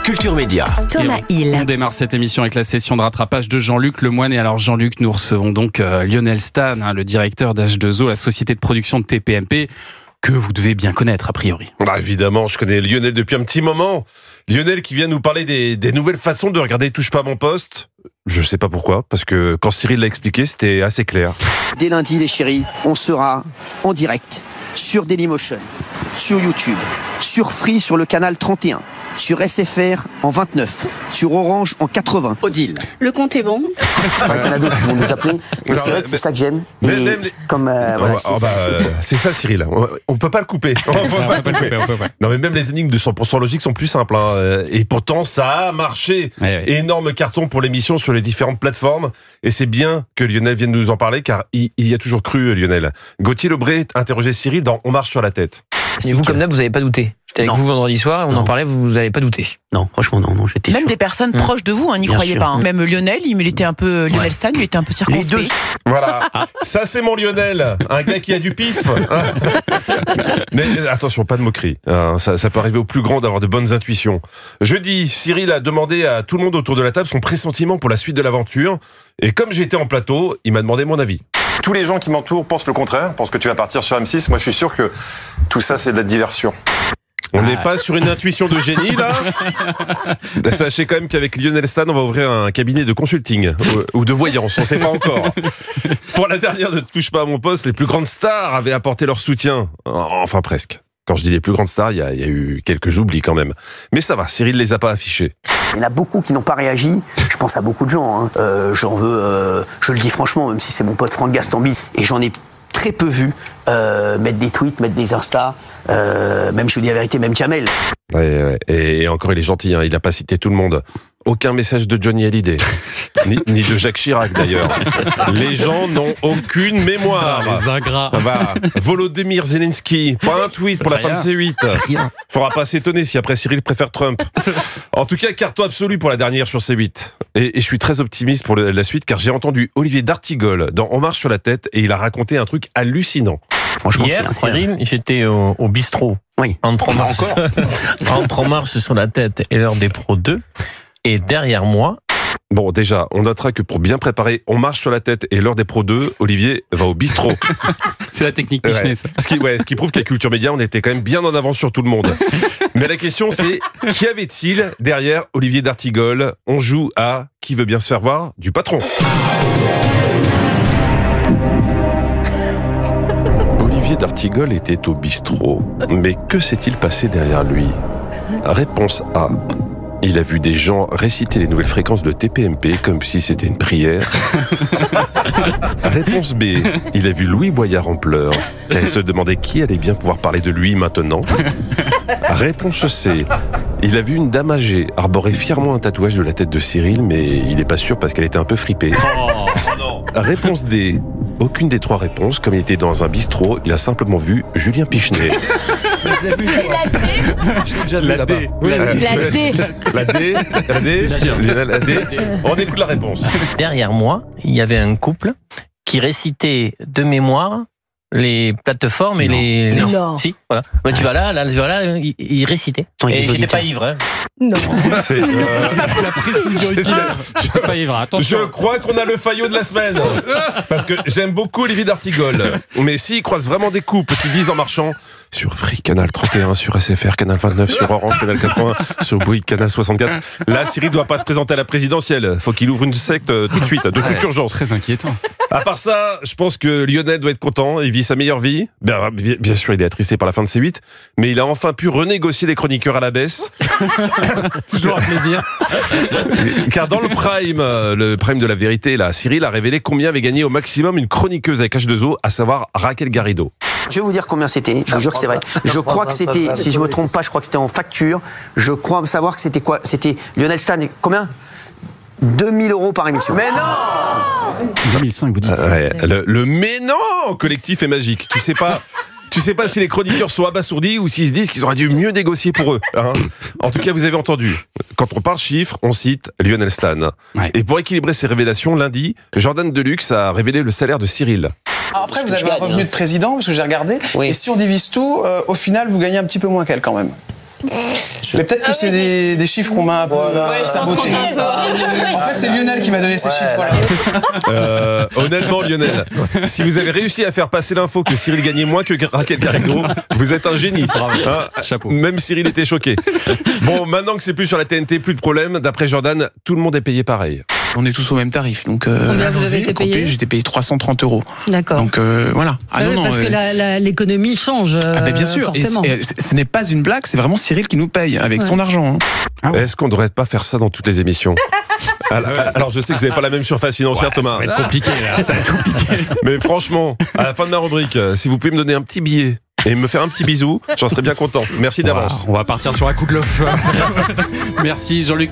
Culture Média. Thomas Hill. On démarre cette émission avec la session de rattrapage de Jean-Luc Lemoine. Et alors Jean-Luc, nous recevons donc Lionel Stan, le directeur d'H2O, la société de production de TPMP, que vous devez bien connaître a priori. Bah évidemment, je connais Lionel depuis un petit moment. Lionel qui vient nous parler des nouvelles façons de regarder Touche pas à mon poste. Je sais pas pourquoi, parce que quand Cyril l'a expliqué, c'était assez clair. Dès lundi, les chéris, on sera en direct sur Dailymotion, sur YouTube, sur Free sur le canal 31, sur SFR en 29, sur Orange en 80. Odile. Le compte est bon. Il y en a d'autres qui vont nous appeler. Mais c'est vrai que c'est ça que j'aime. Et comme c'est ça, Cyril. On peut pas le couper. Non mais même les énigmes de 100% logique sont plus simples. Hein. Et pourtant, ça a marché. Ouais. Énorme carton pour l'émission sur les différentes plateformes. Et c'est bien que Lionel vienne nous en parler, car il y a toujours cru, Lionel. Gauthier Lebray interrogeait Cyril dans On marche sur la tête. Et vous, comme d'hab, vous n'avez pas douté. J'étais avec vous vendredi soir, on en parlait, vous n'avez pas douté. Non, franchement, non, j'étais Même sûr. des personnes proches de vous n'y Bien croyaient sûr. pas. Hein. Même Lionel, Lionel Stan, il était un peu circonspect. Voilà, ça c'est mon Lionel, un gars qui a du pif. Mais attention, pas de moquerie. Ça peut arriver au plus grand d'avoir de bonnes intuitions. Jeudi, Cyril a demandé à tout le monde autour de la table son pressentiment pour la suite de l'aventure. Et comme j'étais en plateau, il m'a demandé mon avis. Tous les gens qui m'entourent pensent le contraire, pensent que tu vas partir sur M6. Moi, je suis sûr que tout ça, c'est de la diversion. On n'est pas sur une intuition de génie, là. Sachez quand même qu'avec Lionel Stan, on va ouvrir un cabinet de consulting ou de voyance, on ne sait pas encore. Pour la dernière de Touche pas à mon poste, les plus grandes stars avaient apporté leur soutien. Enfin, presque. Quand je dis les plus grandes stars, il y a eu quelques oublis quand même. Mais ça va, Cyril les a pas affichés. Il y en a beaucoup qui n'ont pas réagi. Je pense à beaucoup de gens. Hein. J'en veux, je le dis franchement, même si c'est mon pote Franck Gastambide, et j'en ai très peu vu mettre des tweets, mettre des Insta, même je vous dis la vérité, même Kamel. Ouais. Et encore, il est gentil, hein, il n'a pas cité tout le monde. Aucun message de Johnny Hallyday, ni de Jacques Chirac d'ailleurs. Les gens n'ont aucune mémoire. Les ingrats. Voilà. Volodymyr Zelensky, pas un tweet pour la fin de C8. Faudra pas s'étonner si après Cyril préfère Trump. En tout cas, carton absolu pour la dernière sur C8. Et je suis très optimiste pour la suite, car j'ai entendu Olivier d'Artigol dans On marche sur la tête, et il a raconté un truc hallucinant. Franchement, Hier, c'est Cyril, j'étais au bistrot. Oui. Entre On marche sur la tête et l'heure des pros 2. Et derrière moi... Bon, déjà, on notera que pour bien préparer On marche sur la tête et l'heure des pros 2, Olivier va au bistrot. C'est la technique Pichenet, ça. Ce qui prouve qu'à Culture Média, on était quand même bien en avance sur tout le monde. Mais la question, c'est qui avait-il derrière Olivier d'Artigol? On joue à Qui veut bien se faire voir du patron. Olivier d'Artigol était au bistrot. Mais que s'est-il passé derrière lui? Réponse A. Il a vu des gens réciter les nouvelles fréquences de TPMP comme si c'était une prière. Réponse B. Il a vu Louis Boyard en pleurs, car il se demandait qui allait bien pouvoir parler de lui maintenant. Réponse C. Il a vu une dame âgée arborer fièrement un tatouage de la tête de Cyril, mais il n'est pas sûr parce qu'elle était un peu fripée. Réponse D. Aucune des trois réponses. Comme il était dans un bistrot, il a simplement vu Julien Pichenet. Je l'ai vu. Je l'ai déjà vu là-bas. La D. La D. On écoute la réponse. Derrière moi, il y avait un couple qui récitait de mémoire les plateformes et les... Non. Si, voilà. Mais tu vas là, il récitait. Et j'étais pas ivre. Hein. Non. C'est La précision utile. Je suis pas ivre, attention. Je crois qu'on a le faillot de la semaine. Parce que j'aime beaucoup Olivier d'Artigol. Mais s'il croise vraiment des couples qui disent en marchant sur Free, Canal 31, sur SFR, Canal 29, sur Orange, Canal 80, sur Bouygues, Canal 64, là, Cyril doit pas se présenter à la présidentielle. Faut qu'il ouvre une secte tout de suite, de toute urgence. Très inquiétant. À part ça, je pense que Lionel doit être content. Il vit sa meilleure vie. Bien sûr, il est attristé par la fin de C8, mais il a enfin pu renégocier les chroniqueurs à la baisse. Toujours un plaisir. Car dans le prime de la vérité, là, Cyril a révélé combien avait gagné au maximum une chroniqueuse avec H2O, à savoir Raquel Garrido. Je vais vous dire combien c'était, je vous jure que c'est vrai. Je crois que c'était, si je me trompe pas, je crois que c'était en facture. Je crois savoir que c'était quoi? C'était Lionel Stan, combien? 2000 € par émission. Mais non! 2005, vous dites. Le mais non collectif est magique. Tu sais pas si les chroniqueurs sont abasourdis ou s'ils se disent qu'ils auraient dû mieux négocier pour eux. Hein. En tout cas, vous avez entendu. Quand on parle chiffres, on cite Lionel Stan. Ouais. Et pour équilibrer ces révélations, lundi, Jordan Deluxe a révélé le salaire de Cyril. Alors après, vous avez un revenu de président, parce que j'ai regardé. Oui. Et si on divise tout, au final, vous gagnez un petit peu moins qu'elle quand même. Mais peut-être que c'est des chiffres qu'on m'a un peu sabotés. En fait, c'est Lionel qui m'a donné ces chiffres-là. Honnêtement, Lionel, si vous avez réussi à faire passer l'info que Cyril gagnait moins que Raquel Garrido, vous êtes un génie. Hein, Chapeau. même Cyril était choqué. Bon, maintenant que c'est plus sur la TNT, plus de problème. D'après Jordan, tout le monde est payé pareil. On est tous au même tarif. Donc, Combien vous avez été payé ? J'étais payé 330 €. D'accord. Donc, voilà. Parce que l'économie change. Bien sûr. Forcément. Et ce n'est pas une blague, c'est vraiment Cyril qui nous paye avec son argent. Est-ce qu'on ne devrait pas faire ça dans toutes les émissions ? Alors, je sais que vous n'avez pas la même surface financière, Thomas. Ça va être compliqué, là. Ça va être compliqué. Mais franchement, à la fin de ma rubrique, si vous pouvez me donner un petit billet et me faire un petit bisou, j'en serais bien content. Merci d'avance. On va partir sur un coup de love. Merci Jean-Luc.